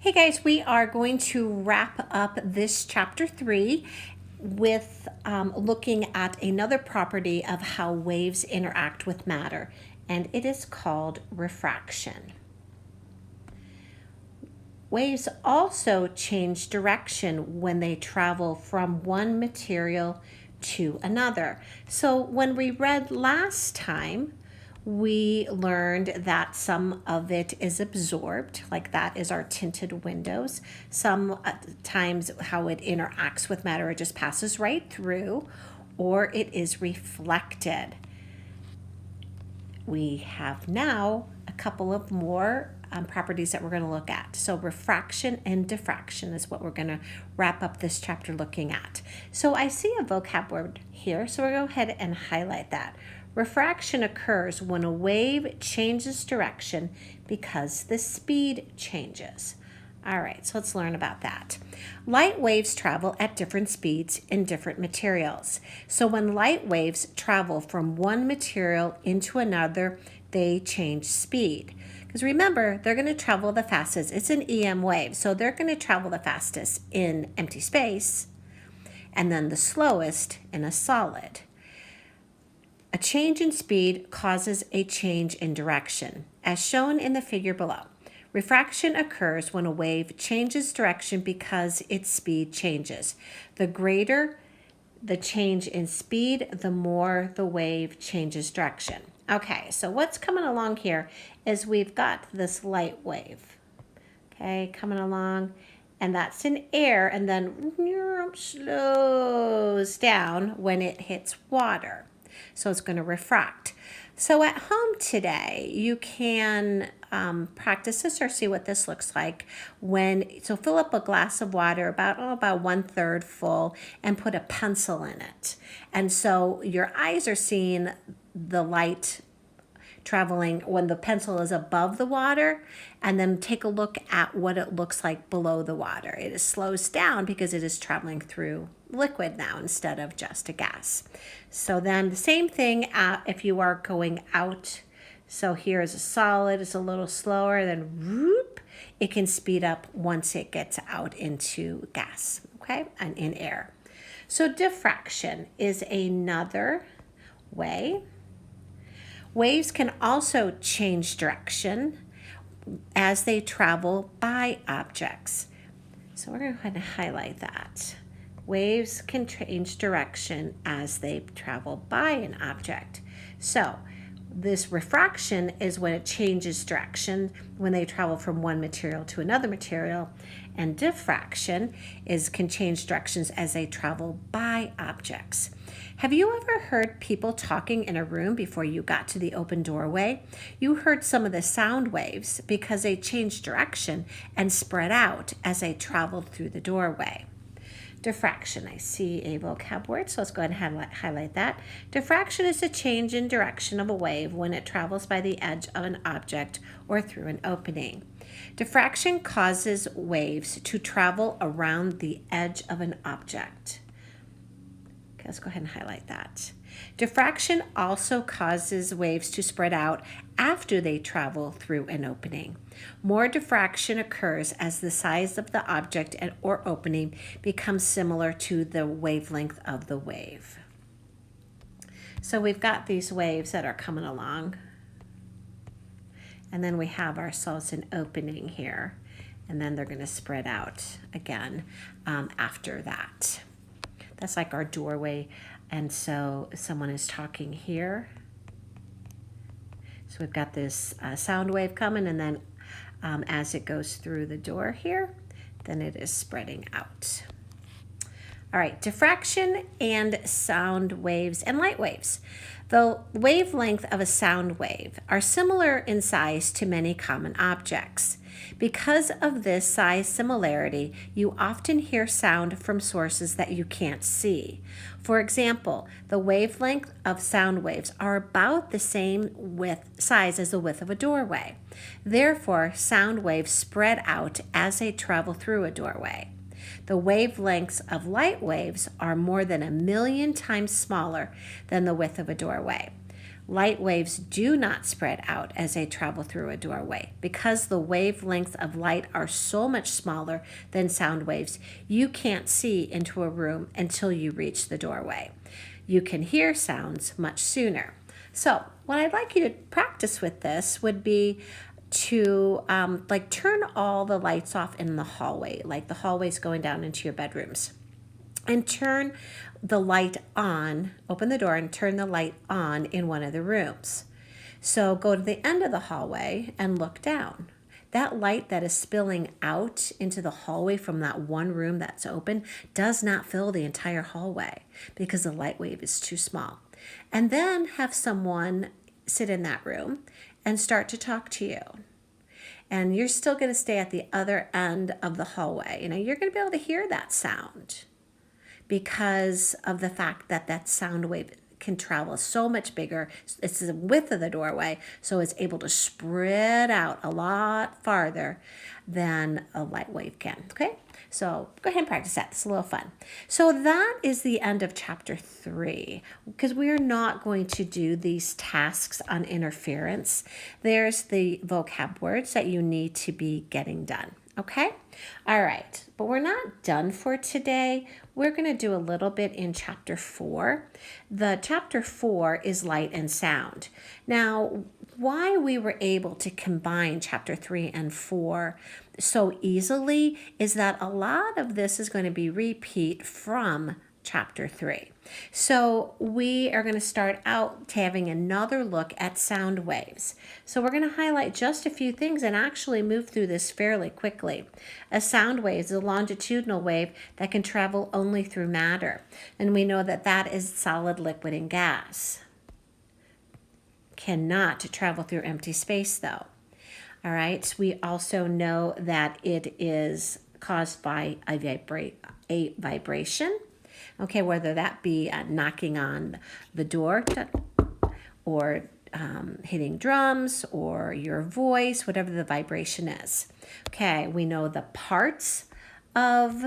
Hey guys, we are going to wrap up this chapter 3 with looking at another property of how waves interact with matter, and it is called refraction. Waves also change direction when they travel from one material to another. So when we read last time, we learned that some of it is absorbed, like that is our tinted windows. Sometimes how it interacts with matter, it just passes right through, or it is reflected. We have now a couple of more properties that we're going to look at. So refraction and diffraction is what we're going to wrap up this chapter looking at. So I see a vocab word here, so we'll go ahead and highlight that. Refraction occurs when a wave changes direction because the speed changes. All right, so let's learn about that. Light waves travel at different speeds in different materials. So when light waves travel from one material into another, they change speed. Because remember, they're going to travel the fastest. It's an EM wave, so they're going to travel the fastest in empty space and then the slowest in a solid. A change in speed causes a change in direction, as shown in the figure below. Refraction occurs when a wave changes direction because its speed changes. The greater the change in speed, the more the wave changes direction. Okay, so what's coming along here is we've got this light wave, okay, coming along, and that's in air, and then slows down when it hits water. So it's going to refract. So at home today, you can practice this or see what this looks like so fill up a glass of water about 1/3 full and put a pencil in it. And so your eyes are seeing the light traveling when the pencil is above the water, and then take a look at what it looks like below the water. It slows down because it is traveling through liquid now instead of just a gas. So then the same thing if you are going out. So here is a solid, it's a little slower, then whoop, it can speed up once it gets out into gas, okay, and in air. So diffraction is another way. Waves can also change direction as they travel by objects. So we're going to go ahead and highlight that. Waves can change direction as they travel by an object. So this refraction is when it changes direction when they travel from one material to another material, and diffraction can change directions as they travel by objects. Have you ever heard people talking in a room before you got to the open doorway? You heard some of the sound waves because they changed direction and spread out as they traveled through the doorway. Diffraction, I see a vocab word, so let's go ahead and highlight that. Diffraction is a change in direction of a wave when it travels by the edge of an object or through an opening. Diffraction causes waves to travel around the edge of an object. Okay, let's go ahead and highlight that. Diffraction also causes waves to spread out after they travel through an opening. More diffraction occurs as the size of the object or opening becomes similar to the wavelength of the wave. So we've got these waves that are coming along, and then we have ourselves an opening here, and then they're going to spread out again after that. That's like our doorway. And so someone is talking here. So we've got this sound wave coming, and then as it goes through the door here, then it is spreading out. All right, diffraction and sound waves and light waves. The wavelength of a sound wave are similar in size to many common objects. Because of this size similarity, you often hear sound from sources that you can't see. For example, the wavelength of sound waves are about the same size as the width of a doorway. Therefore, sound waves spread out as they travel through a doorway. The wavelengths of light waves are more than 1,000,000 times smaller than the width of a doorway. Light waves do not spread out as they travel through a doorway. Because the wavelengths of light are so much smaller than sound waves, you can't see into a room until you reach the doorway. You can hear sounds much sooner. So what I'd like you to practice with this would be to turn all the lights off in the hallway, like the hallways going down into your bedrooms, and turn the light on, open the door and turn the light on in one of the rooms. So go to the end of the hallway and look down. That light that is spilling out into the hallway from that one room that's open does not fill the entire hallway because the light wave is too small. And then have someone sit in that room and start to talk to you. And you're still going to stay at the other end of the hallway. You're going to be able to hear that sound, because of the fact that that sound wave can travel so much bigger. It's the width of the doorway, so it's able to spread out a lot farther than a light wave can, okay? So go ahead and practice that. It's a little fun. So that is the end of chapter 3, because we are not going to do these tasks on interference. There's the vocab words that you need to be getting done. Okay? All right. But we're not done for today. We're going to do a little bit in chapter 4. The chapter 4 is light and sound. Now, why we were able to combine chapter 3 and 4 so easily is that a lot of this is going to be repeat from chapter 3. So we are going to start out having another look at sound waves. So we're going to highlight just a few things and actually move through this fairly quickly. A sound wave is a longitudinal wave that can travel only through matter. And we know that that is solid, liquid, and gas. Cannot travel through empty space though. All right, we also know that it is caused by a vibration. Okay, whether that be knocking on the door or hitting drums or your voice, whatever the vibration is. Okay, we know the parts of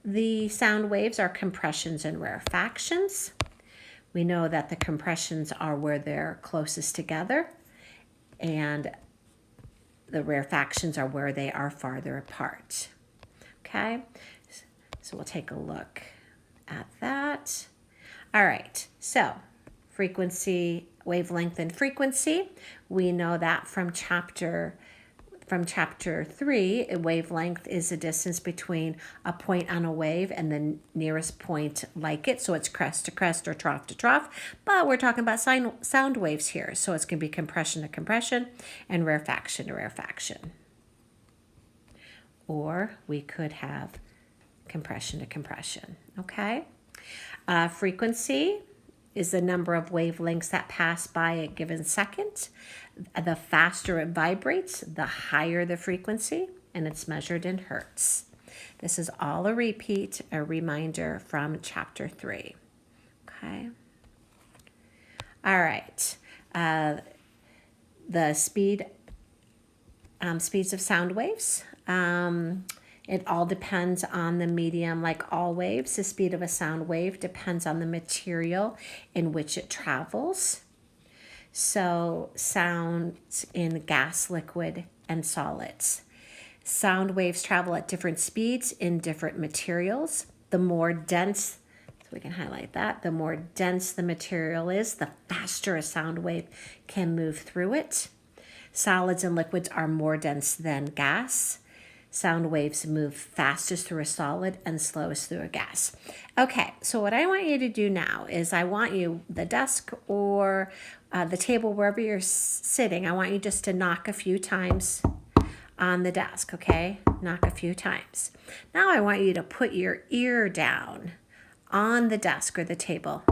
the sound waves are compressions and rarefactions. We know that the compressions are where they're closest together, and the rarefactions are where they are farther apart. Okay, so we'll take a look at that. All right, so frequency, wavelength, and frequency. We know that from chapter 3, a wavelength is a distance between a point on a wave and the nearest point like it. So it's crest to crest or trough to trough. But we're talking about sound waves here. So it's going to be compression to compression and rarefaction to rarefaction. Or we could have compression to compression, okay? Frequency is the number of wavelengths that pass by a given second. The faster it vibrates, the higher the frequency, and it's measured in hertz. This is all a repeat, a reminder from chapter 3, okay? All right, the speeds of sound waves. It all depends on the medium, like all waves. The speed of a sound wave depends on the material in which it travels. So sounds in gas, liquid, and solids. Sound waves travel at different speeds in different materials. The more dense, so we can highlight that, the more dense the material is, the faster a sound wave can move through it. Solids and liquids are more dense than gas. Sound waves move fastest through a solid and slowest through a gas. Okay, so what I want you to do now is I want you, the desk or the table, wherever you're sitting, I want you just to knock a few times on the desk, okay? Knock a few times. Now I want you to put your ear down on the desk or the table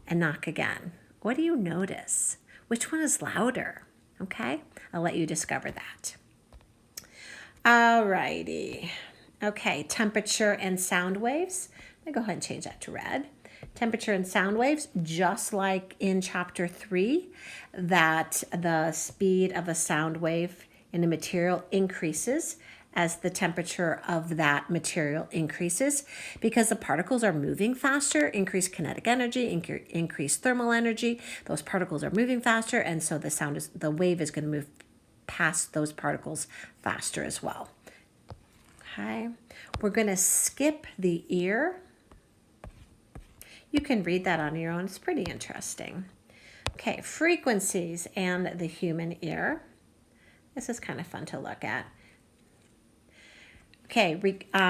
and knock again. What do you notice? Which one is louder? Okay, I'll let you discover that. All righty. Okay, temperature and sound waves. Let me go ahead and change that to red. Temperature and sound waves, just like in chapter 3, that the speed of a sound wave in a material increases as the temperature of that material increases, because the particles are moving faster, increased kinetic energy, increased thermal energy. Those particles are moving faster, and so the wave is going to move past those particles faster as well. Okay, we're going to skip the ear. You can read that on your own. It's pretty interesting. Okay, frequencies and the human ear. This is kind of fun to look at. Okay,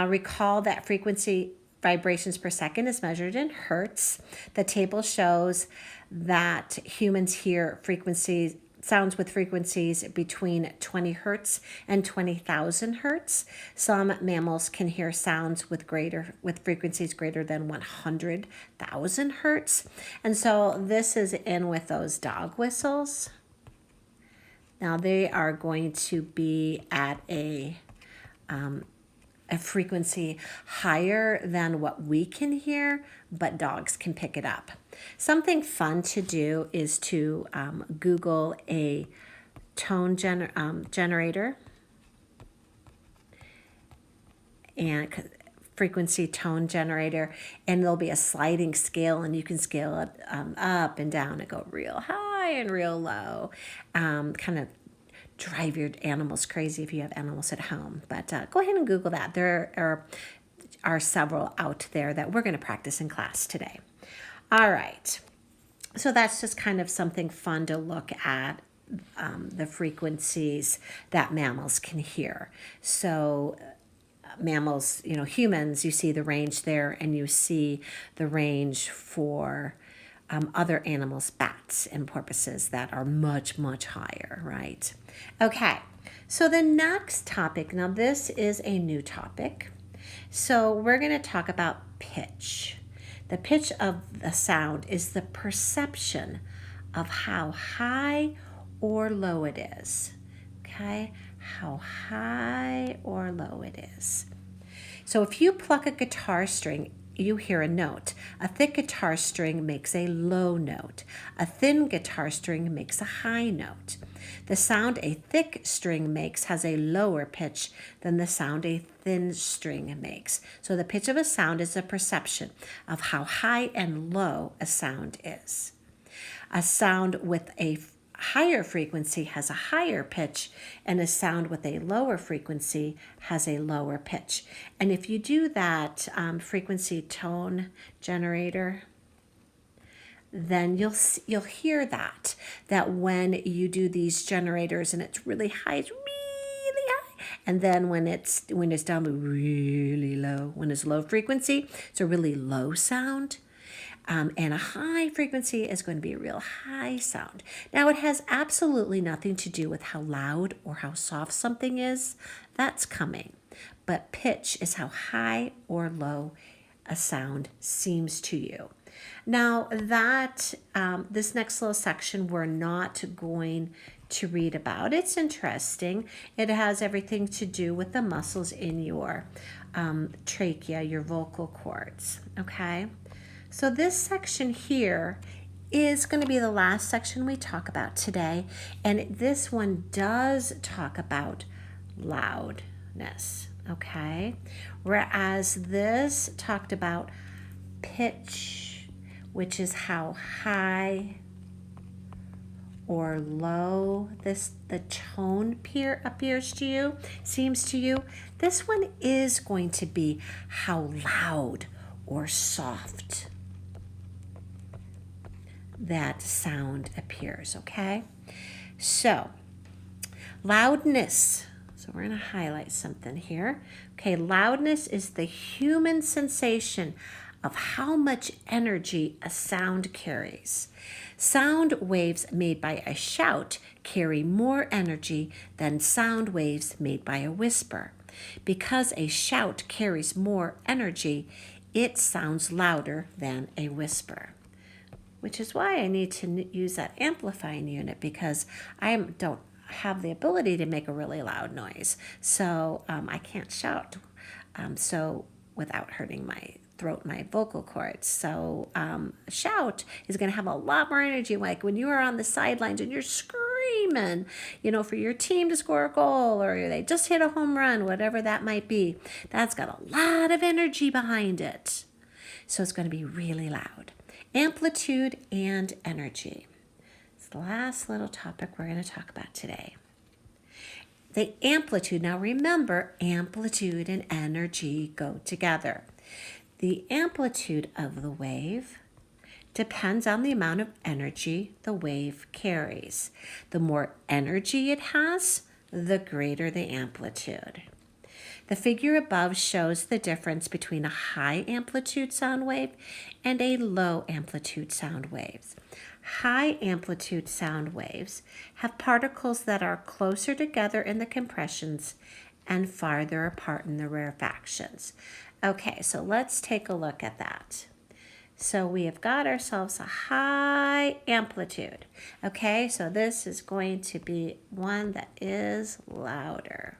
recall that frequency vibrations per second is measured in hertz. The table shows that humans hear sounds with frequencies between 20 hertz and 20,000 hertz. Some mammals can hear sounds with frequencies greater than 100,000 hertz. And so this is in with those dog whistles. Now they are going to be at a frequency higher than what we can hear, but dogs can pick it up. Something fun to do is to Google a tone generator and frequency tone generator, and there'll be a sliding scale, and you can scale it up and down and go real high and real low. Kind of drive your animals crazy if you have animals at home. But go ahead and Google that. There are several out there that we're going to practice in class today. All right. So that's just kind of something fun to look at, the frequencies that mammals can hear. So mammals, humans, you see the range there, and you see the range for other animals, bats and porpoises, that are much, much higher, right? Okay, so the next topic, now this is a new topic. So we're going to talk about pitch. The pitch of the sound is the perception of how high or low it is. Okay, how high or low it is. So if you pluck a guitar string, you hear a note. A thick guitar string makes a low note. A thin guitar string makes a high note. The sound a thick string makes has a lower pitch than the sound a thin string makes. So the pitch of a sound is a perception of how high and low a sound is. A sound with a higher frequency has a higher pitch, and a sound with a lower frequency has a lower pitch. And if you do that frequency tone generator, then you'll hear that when you do these generators and it's really high, it's really high, and then when it's down to really low, when it's low frequency, it's a really low sound. And a high frequency is going to be a real high sound. Now, it has absolutely nothing to do with how loud or how soft something is. That's coming. But pitch is how high or low a sound seems to you. Now, this next little section we're not going to read about. It's interesting. It has everything to do with the muscles in your trachea, your vocal cords. Okay? So this section here is going to be the last section we talk about today, and this one does talk about loudness, okay? Whereas this talked about pitch, which is how high or low the tone appears to you, seems to you. This one is going to be how loud or soft that sound appears, okay? So, loudness. So we're going to highlight something here. Okay, loudness is the human sensation of how much energy a sound carries. Sound waves made by a shout carry more energy than sound waves made by a whisper. Because a shout carries more energy, it sounds louder than a whisper. Which is why I need to use that amplifying unit, because I don't have the ability to make a really loud noise. So I can't shout without hurting my throat, my vocal cords. So shout is going to have a lot more energy. Like when you are on the sidelines and you're screaming screaming, for your team to score a goal, or they just hit a home run, whatever that might be. That's got a lot of energy behind it. So it's going to be really loud. Amplitude and energy. It's the last little topic we're going to talk about today. The amplitude, now remember, amplitude and energy go together. The amplitude of the wave depends on the amount of energy the wave carries. The more energy it has, the greater the amplitude. The figure above shows the difference between a high amplitude sound wave and a low amplitude sound wave. High amplitude sound waves have particles that are closer together in the compressions and farther apart in the rarefactions. Okay, so let's take a look at that. So we have got ourselves a high amplitude. Okay, so this is going to be one that is louder.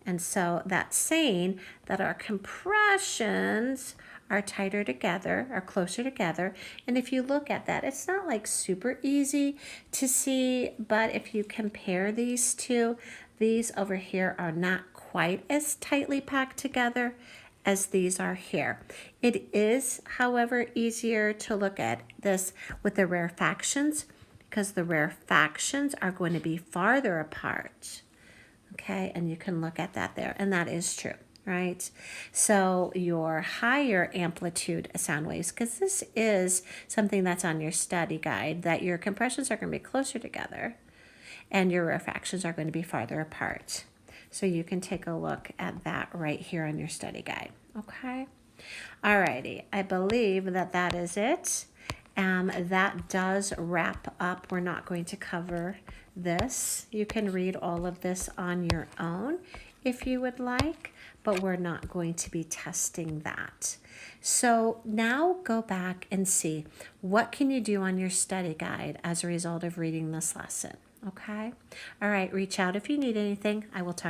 And so that's saying that our compressions are tighter together, are closer together. And if you look at that, it's not like super easy to see, but if you compare these two, these over here are not quite as tightly packed together as these are here. It is, however, easier to look at this with the rarefactions because the rarefactions are going to be farther apart. Okay, and you can look at that there, and that is true, right? So your higher amplitude sound waves, because this is something that's on your study guide, that your compressions are going to be closer together and your rarefactions are going to be farther apart. So you can take a look at that right here on your study guide, okay? Alrighty, I believe that that is it. That does wrap up. We're not going to cover this. You can read all of this on your own if you would like, but we're not going to be testing that. So now go back and see what can you do on your study guide as a result of reading this lesson, okay? All right, reach out if you need anything. I will talk